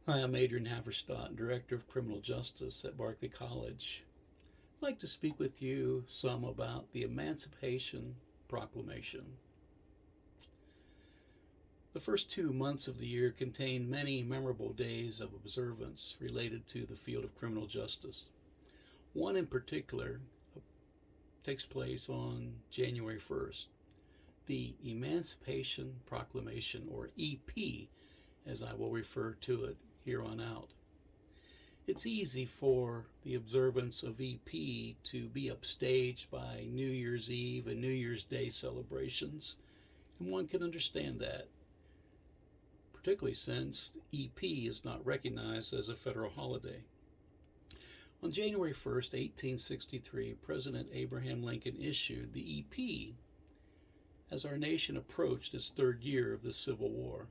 Hi, I'm Adrian Haverstadt, Director of Criminal Justice at Berkeley College. I'd like to speak with you some about the Emancipation Proclamation. The first 2 months of the year contain many memorable days of observance related to the field of criminal justice. One in particular takes place on January 1st, the Emancipation Proclamation, or EP, as I will refer to it here on out. It's easy for the observance of EP to be upstaged by New Year's Eve and New Year's Day celebrations, and one can understand that, particularly since EP is not recognized as a federal holiday. On January 1st, 1863, President Abraham Lincoln issued the EP as our nation approached its third year of the Civil War.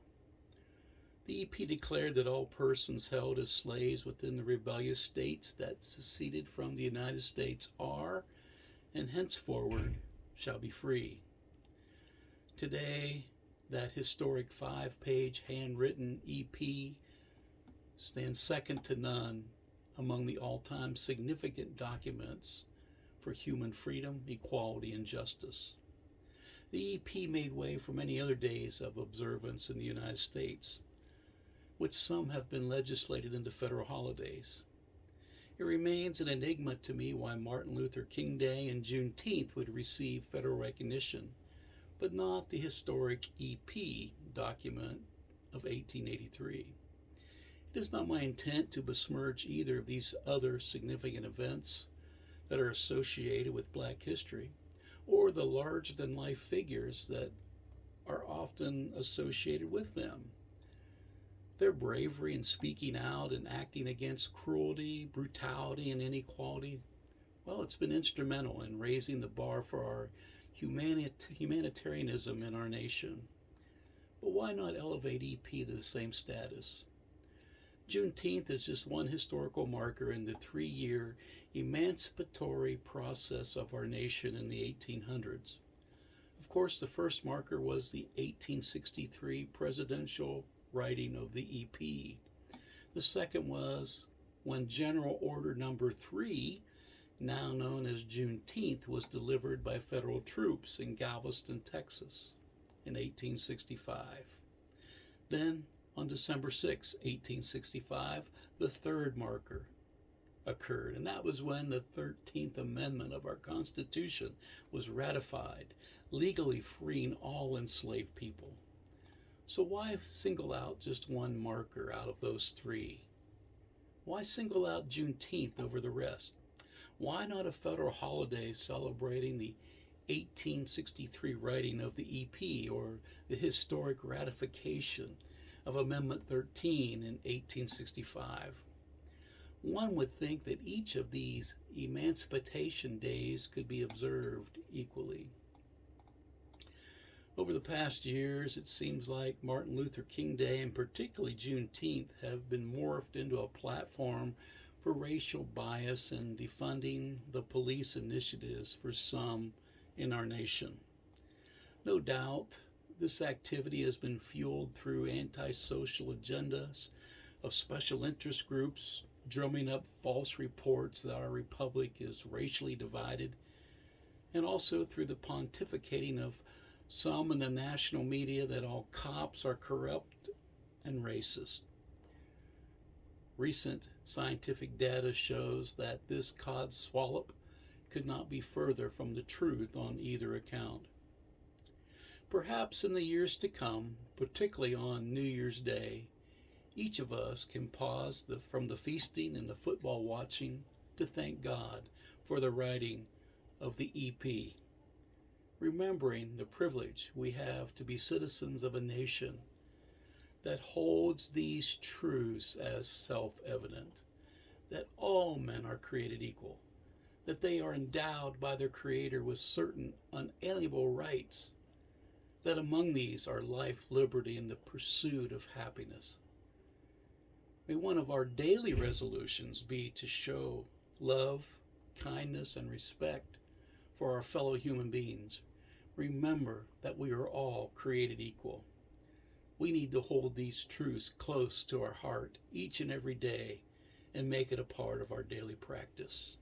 The EP declared that all persons held as slaves within the rebellious states that seceded from the United States are, and henceforward, shall be free. Today, that historic 5-page handwritten EP stands second to none among the all-time significant documents for human freedom, equality, and justice. The EP made way for many other days of observance in the United States, which some have been legislated into federal holidays. It remains an enigma to me why Martin Luther King Day and Juneteenth would receive federal recognition, but not the historic EP document of 1883. It is not my intent to besmirch either of these other significant events that are associated with Black history, or the larger-than-life figures that are often associated with them. Their bravery in speaking out and acting against cruelty, brutality, and inequality, well, it's been instrumental in raising the bar for our humanitarianism in our nation. But why not elevate EP to the same status? Juneteenth is just one historical marker in the 3-year emancipatory process of our nation in the 1800s. Of course, the first marker was the 1863 presidential writing of the EP. The second was when General Order Number 3, now known as Juneteenth, was delivered by federal troops in Galveston, Texas in 1865. Then, on December 6, 1865, the third marker occurred, and that was when the 13th Amendment of our Constitution was ratified, legally freeing all enslaved people. So why single out just one marker out of those three? Why single out Juneteenth over the rest? Why not a federal holiday celebrating the 1863 writing of the EP, or the historic ratification of Amendment 13 in 1865? One would think that each of these emancipation days could be observed equally. Over the past years, it seems like Martin Luther King Day and particularly Juneteenth have been morphed into a platform for racial bias and defunding the police initiatives for some in our nation. No doubt, this activity has been fueled through antisocial agendas of special interest groups drumming up false reports that our republic is racially divided, and also through the pontificating of some in the national media that all cops are corrupt and racist. Recent scientific data shows that this codswallop could not be further from the truth on either account. Perhaps in the years to come, particularly on New Year's Day, each of us can pause from the feasting and the football watching to thank God for the writing of the EP, remembering the privilege we have to be citizens of a nation that holds these truths as self-evident, that all men are created equal, that they are endowed by their Creator with certain unalienable rights, that among these are life, liberty, and the pursuit of happiness. May one of our daily resolutions be to show love, kindness, and respect for our fellow human beings. Remember that we are all created equal. We need to hold these truths close to our heart each and every day and make it a part of our daily practice.